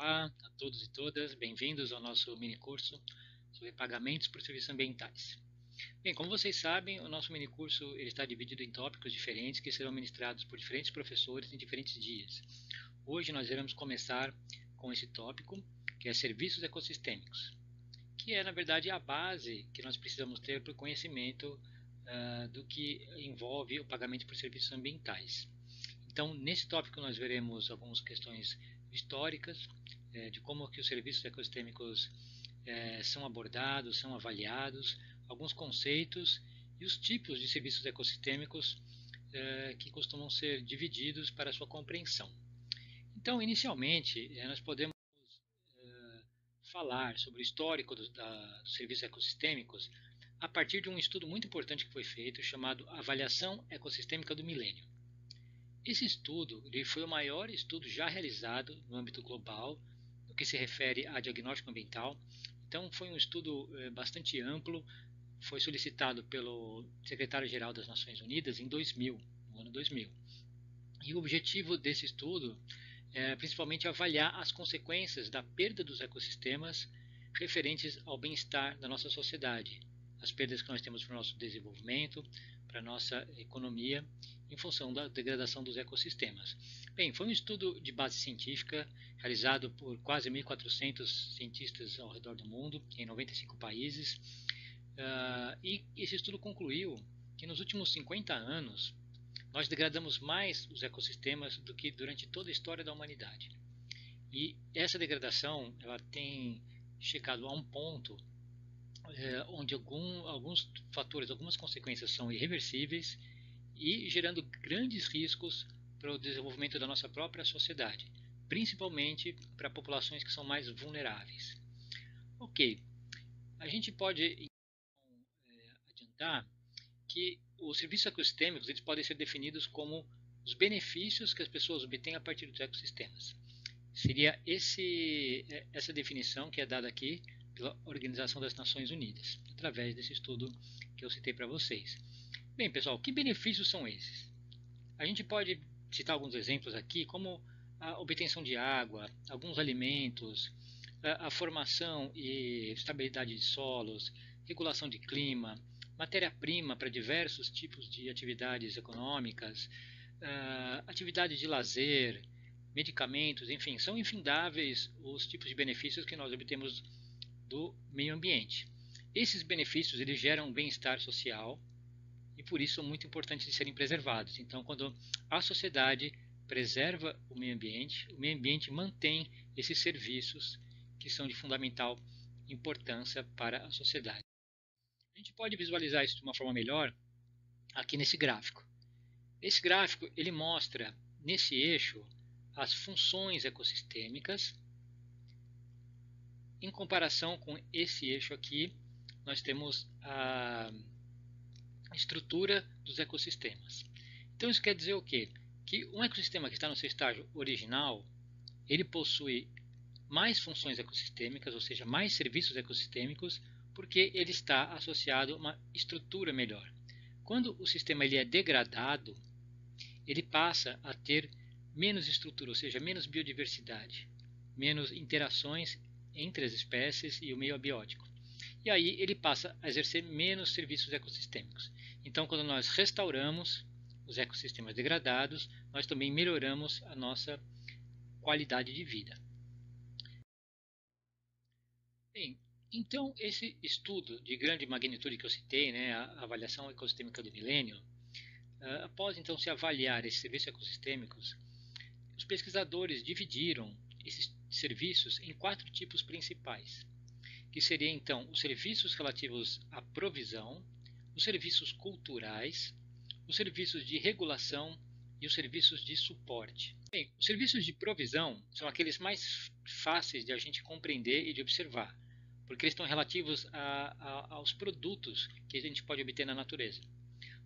Olá a todos e todas, bem-vindos ao nosso mini curso sobre pagamentos por serviços ambientais. Bem, como vocês sabem, o nosso mini curso ele está dividido em tópicos diferentes que serão ministrados por diferentes professores em diferentes dias. Hoje nós iremos começar com esse tópico, que é serviços ecossistêmicos, que é na verdade a base que nós precisamos ter para o conhecimento do que envolve o pagamento por serviços ambientais. Então, nesse tópico nós veremos algumas questões históricas, de como que os serviços ecossistêmicos são abordados, são avaliados, alguns conceitos e os tipos de serviços ecossistêmicos que costumam ser divididos para a sua compreensão. Então, inicialmente, nós podemos falar sobre o histórico dos serviços ecossistêmicos a partir de um estudo muito importante que foi feito, chamado Avaliação Ecossistêmica do Milênio. Esse estudo foi o maior estudo já realizado no âmbito global no que se refere a diagnóstico ambiental. Então, foi um estudo bastante amplo, foi solicitado pelo secretário-geral das Nações Unidas em 2000, no ano 2000. E o objetivo desse estudo é principalmente avaliar as consequências da perda dos ecossistemas referentes ao bem-estar da nossa sociedade, as perdas que nós temos para o nosso desenvolvimento, para a nossa economia, em função da degradação dos ecossistemas. Bem, foi um estudo de base científica, realizado por quase 1.400 cientistas ao redor do mundo, em 95 países, e esse estudo concluiu que nos últimos 50 anos, nós degradamos mais os ecossistemas do que durante toda a história da humanidade. E essa degradação ela tem chegado a um ponto onde alguns fatores, algumas consequências são irreversíveis e gerando grandes riscos para o desenvolvimento da nossa própria sociedade, principalmente para populações que são mais vulneráveis. Ok, a gente pode então, adiantar que os serviços ecossistêmicos eles podem ser definidos como os benefícios que as pessoas obtêm a partir dos ecossistemas. Seria essa definição que é dada aqui pela Organização das Nações Unidas, através desse estudo que eu citei para vocês. Bem, pessoal, que benefícios são esses? A gente pode citar alguns exemplos aqui, como a obtenção de água, alguns alimentos, a formação e estabilidade de solos, regulação de clima, matéria-prima para diversos tipos de atividades econômicas, atividades de lazer, medicamentos, enfim, são infindáveis os tipos de benefícios que nós obtemos do meio ambiente. Esses benefícios eles geram bem-estar social e por isso são muito importantes de serem preservados. Então, quando a sociedade preserva o meio ambiente mantém esses serviços que são de fundamental importância para a sociedade. A gente pode visualizar isso de uma forma melhor aqui nesse gráfico. Esse gráfico ele mostra nesse eixo as funções ecossistêmicas. Em comparação com esse eixo aqui, nós temos a estrutura dos ecossistemas. Então isso quer dizer o quê? Que um ecossistema que está no seu estágio original, ele possui mais funções ecossistêmicas, ou seja, mais serviços ecossistêmicos, porque ele está associado a uma estrutura melhor. Quando o sistema ele é degradado, ele passa a ter menos estrutura, ou seja, menos biodiversidade, menos interações entre as espécies e o meio abiótico. E aí ele passa a exercer menos serviços ecossistêmicos. Então, quando nós restauramos os ecossistemas degradados, nós também melhoramos a nossa qualidade de vida. Bem, então esse estudo de grande magnitude que eu citei, a avaliação ecossistêmica do milênio, após então se avaliar esses serviços ecossistêmicos, os pesquisadores dividiram esses serviços em 4 tipos principais, que seriam então os serviços relativos à provisão, os serviços culturais, os serviços de regulação e os serviços de suporte. Bem, os serviços de provisão são aqueles mais fáceis de a gente compreender e de observar, porque eles estão relativos aos produtos que a gente pode obter na natureza.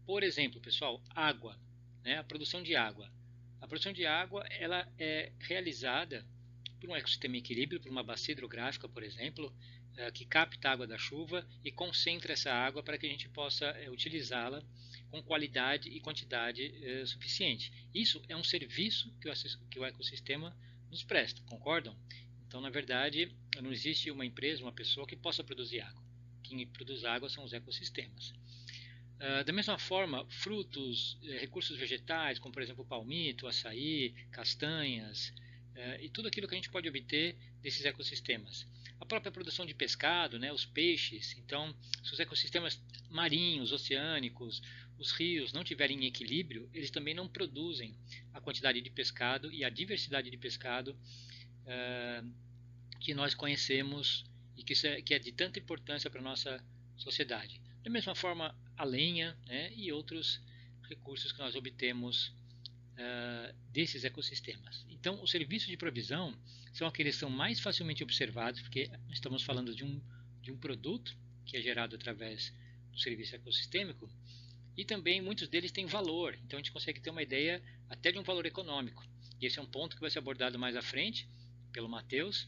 Por exemplo, pessoal, água, a produção de água. A produção de água ela é realizada por um ecossistema em equilíbrio, por uma bacia hidrográfica, por exemplo, que capta a água da chuva e concentra essa água para que a gente possa utilizá-la com qualidade e quantidade suficiente. Isso é um serviço que o ecossistema nos presta, concordam? Então, na verdade, não existe uma empresa, uma pessoa que possa produzir água. Quem produz água são os ecossistemas. Da mesma forma, frutos, recursos vegetais, como por exemplo palmito, açaí, castanhas, e tudo aquilo que a gente pode obter desses ecossistemas. A própria produção de pescado, né, os peixes. Então, se os ecossistemas marinhos, oceânicos, os rios não tiverem equilíbrio, eles também não produzem a quantidade de pescado e a diversidade de pescado que nós conhecemos e que é de tanta importância para a nossa sociedade. Da mesma forma, a lenha, né, e outros recursos que nós obtemos desses ecossistemas. Então, os serviços de provisão são aqueles que são mais facilmente observados, porque estamos falando de um produto que é gerado através do serviço ecossistêmico, e também muitos deles têm valor, então a gente consegue ter uma ideia até de um valor econômico. E esse é um ponto que vai ser abordado mais à frente pelo Matheus,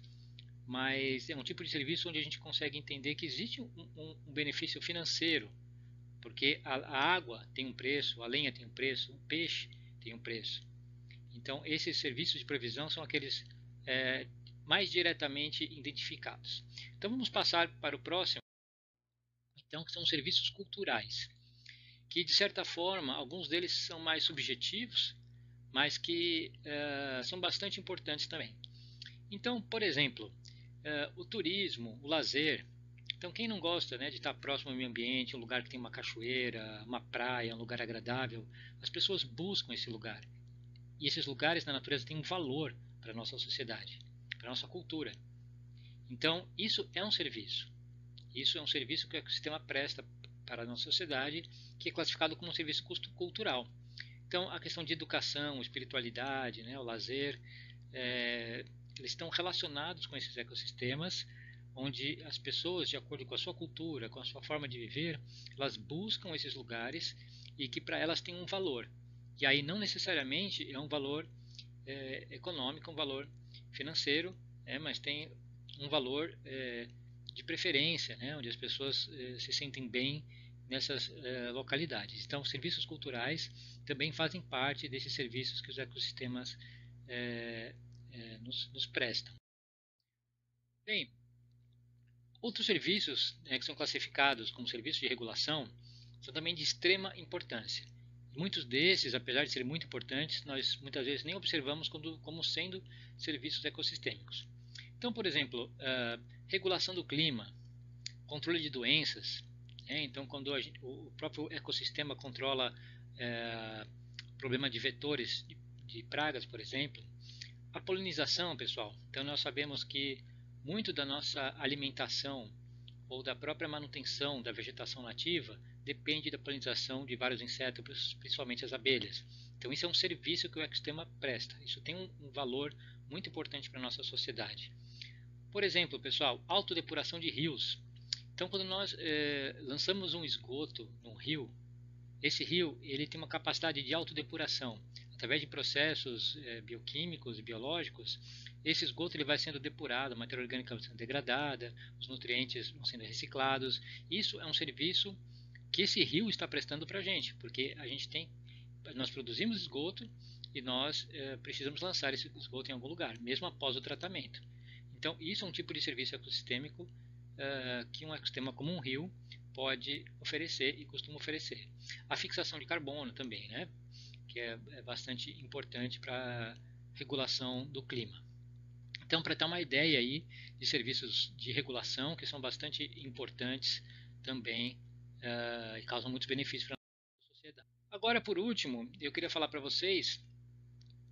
mas é um tipo de serviço onde a gente consegue entender que existe um benefício financeiro, porque a água tem um preço, a lenha tem um preço, o peixe tem um preço. Então, esses serviços de provisão são aqueles mais diretamente identificados. Então, vamos passar para o próximo, então, que são os serviços culturais, que, de certa forma, alguns deles são mais subjetivos, mas que são bastante importantes também. Então, por exemplo, o turismo, o lazer. Então, quem não gosta, né, de estar próximo ao meio ambiente, um lugar que tem uma cachoeira, uma praia, um lugar agradável, as pessoas buscam esse lugar. E esses lugares na natureza têm um valor para a nossa sociedade, para a nossa cultura. Então, isso é um serviço. Isso é um serviço que o ecossistema presta para a nossa sociedade, que é classificado como um serviço cultural. Então, a questão de educação, espiritualidade, né, o lazer, eles estão relacionados com esses ecossistemas, onde as pessoas, de acordo com a sua cultura, com a sua forma de viver, elas buscam esses lugares e que para elas tem um valor. E aí não necessariamente é um valor econômico, um valor financeiro, mas tem um valor de preferência, né, onde as pessoas se sentem bem nessas localidades. Então, serviços culturais também fazem parte desses serviços que os ecossistemas nos prestam. Bem, outros serviços que são classificados como serviços de regulação são também de extrema importância. Muitos desses, apesar de serem muito importantes, nós muitas vezes nem observamos como sendo serviços ecossistêmicos. Então, por exemplo, regulação do clima, controle de doenças. Então, quando o próprio ecossistema controla o problema de vetores de pragas, por exemplo. A polinização, pessoal. Então, nós sabemos que muito da nossa alimentação ou da própria manutenção da vegetação nativa depende da polinização de vários insetos, principalmente as abelhas. Então, isso é um serviço que o ecossistema presta. Isso tem um valor muito importante para a nossa sociedade. Por exemplo, pessoal, autodepuração de rios. Então, quando nós lançamos um esgoto num rio, esse rio ele tem uma capacidade de autodepuração. Através de processos bioquímicos e biológicos, esse esgoto ele vai sendo depurado, a matéria orgânica vai sendo degradada, os nutrientes vão sendo reciclados. Isso é um serviço que esse rio está prestando para a gente, porque nós produzimos esgoto e nós precisamos lançar esse esgoto em algum lugar, mesmo após o tratamento. Então, isso é um tipo de serviço ecossistêmico que um ecossistema como um rio pode oferecer e costuma oferecer. A fixação de carbono também, né? Que é bastante importante para a regulação do clima. Então, para ter uma ideia aí de serviços de regulação que são bastante importantes também e causam muitos benefícios para a nossa sociedade. Agora, por último, eu queria falar para vocês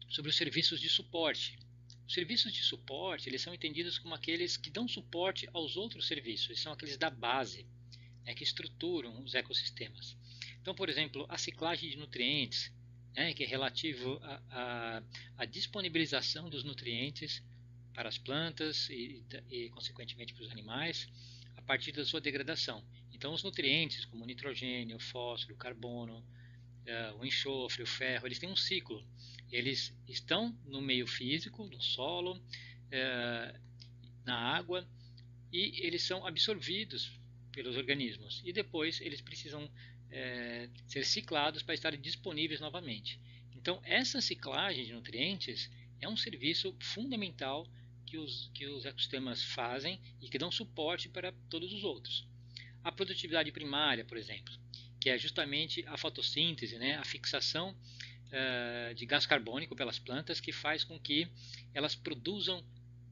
sobre os serviços de suporte. Os serviços de suporte eles são entendidos como aqueles que dão suporte aos outros serviços, eles são aqueles da base, que estruturam os ecossistemas. Então, por exemplo, a ciclagem de nutrientes, que é relativo à disponibilização dos nutrientes para as plantas e, consequentemente, para os animais, a partir da sua degradação. Então, os nutrientes, como o nitrogênio, o fósforo, o carbono, o enxofre, o ferro, eles têm um ciclo. Eles estão no meio físico, no solo, na água, e eles são absorvidos pelos organismos. E depois eles precisam ser ciclados para estarem disponíveis novamente. Então, essa ciclagem de nutrientes é um serviço fundamental que os ecossistemas fazem e que dão suporte para todos os outros. A produtividade primária, por exemplo, que é justamente a fotossíntese, né, a fixação de gás carbônico pelas plantas, que faz com que elas produzam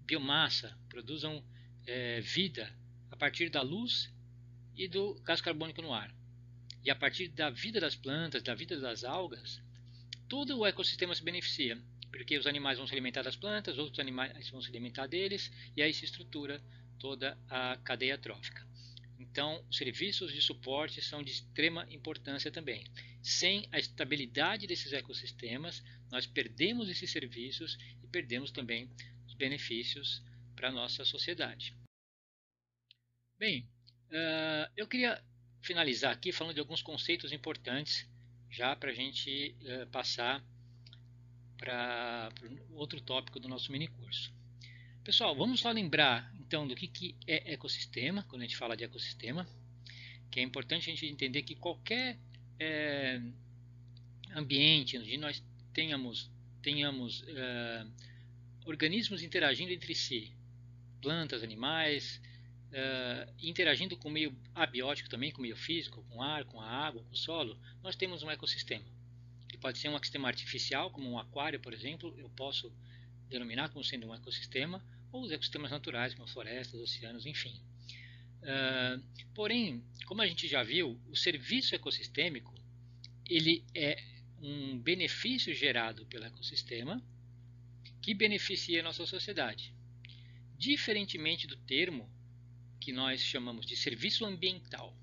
biomassa, produzam vida a partir da luz e do gás carbônico no ar. E a partir da vida das plantas, da vida das algas, todo o ecossistema se beneficia, porque os animais vão se alimentar das plantas, outros animais vão se alimentar deles, e aí se estrutura toda a cadeia trófica. Então, serviços de suporte são de extrema importância também. Sem a estabilidade desses ecossistemas, nós perdemos esses serviços e perdemos também os benefícios para a nossa sociedade. Bem, eu queria finalizar aqui falando de alguns conceitos importantes, já para a gente passar para outro tópico do nosso mini curso. Pessoal, vamos só lembrar então do que é ecossistema, quando a gente fala de ecossistema, que é importante a gente entender que qualquer ambiente onde nós tenhamos organismos interagindo entre si, plantas, animais, interagindo com o meio abiótico também, com o meio físico, com o ar, com a água, com o solo, nós temos um ecossistema. Ele pode ser um ecossistema artificial, como um aquário, por exemplo, eu posso denominar como sendo um ecossistema, ou os ecossistemas naturais, como florestas, oceanos, enfim. Porém, como a gente já viu, o serviço ecossistêmico ele é um benefício gerado pelo ecossistema que beneficia a nossa sociedade. Diferentemente do termo que nós chamamos de serviço ambiental.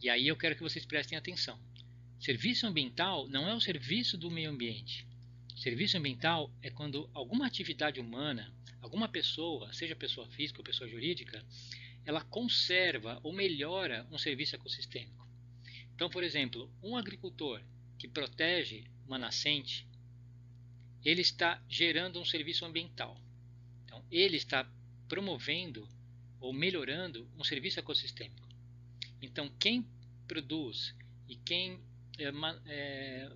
E aí eu quero que vocês prestem atenção. Serviço ambiental não é o serviço do meio ambiente. Serviço ambiental é quando alguma atividade humana, alguma pessoa, seja pessoa física ou pessoa jurídica, ela conserva ou melhora um serviço ecossistêmico. Então, por exemplo, um agricultor que protege uma nascente, ele está gerando um serviço ambiental. Então, ele está promovendo ou melhorando um serviço ecossistêmico. Então, quem produz e quem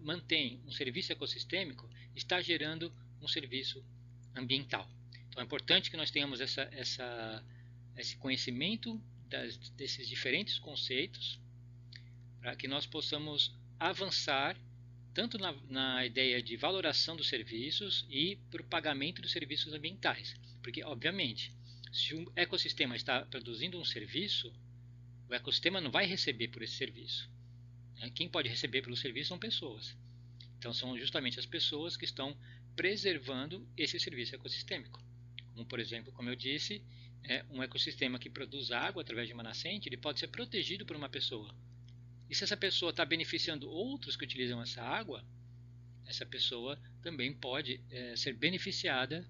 mantém um serviço ecossistêmico está gerando um serviço ambiental. Então, é importante que nós tenhamos esse conhecimento desses diferentes conceitos para que nós possamos avançar tanto na ideia de valoração dos serviços e para o pagamento dos serviços ambientais. Porque, obviamente, se o ecossistema está produzindo um serviço, o ecossistema não vai receber por esse serviço. Quem pode receber pelo serviço são pessoas. Então, são justamente as pessoas que estão preservando esse serviço ecossistêmico. Como, por exemplo, como eu disse, um ecossistema que produz água através de uma nascente, ele pode ser protegido por uma pessoa. E se essa pessoa está beneficiando outros que utilizam essa água, essa pessoa também pode ser beneficiada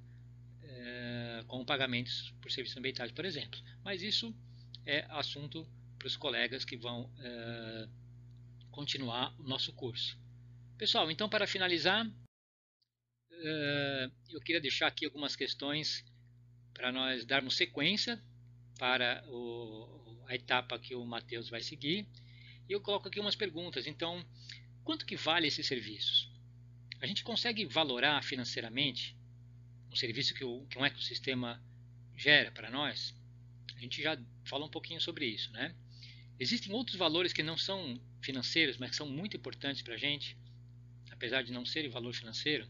com pagamentos por serviços ambientais, por exemplo. Mas isso é assunto para os colegas que vão continuar o nosso curso. Pessoal, então para finalizar, eu queria deixar aqui algumas questões para nós darmos sequência para a etapa que o Matheus vai seguir. E eu coloco aqui umas perguntas. Então, quanto que vale esses serviços? A gente consegue valorar financeiramente um serviço que um ecossistema gera para nós? A gente já falou um pouquinho sobre isso, né? Existem outros valores que não são financeiros, mas que são muito importantes para a gente, apesar de não serem valor financeiro.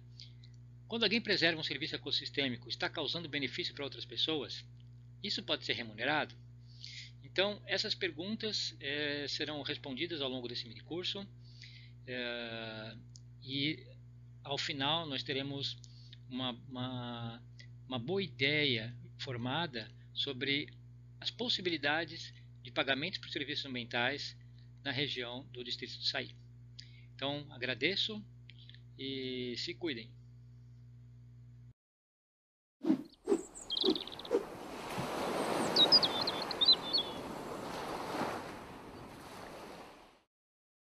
Quando alguém preserva um serviço ecossistêmico, está causando benefício para outras pessoas? Isso pode ser remunerado? Então, essas perguntas serão respondidas ao longo desse minicurso e ao final nós teremos uma boa ideia formada sobre as possibilidades de pagamentos por serviços ambientais na região do Distrito do Açaí. Então, agradeço e se cuidem.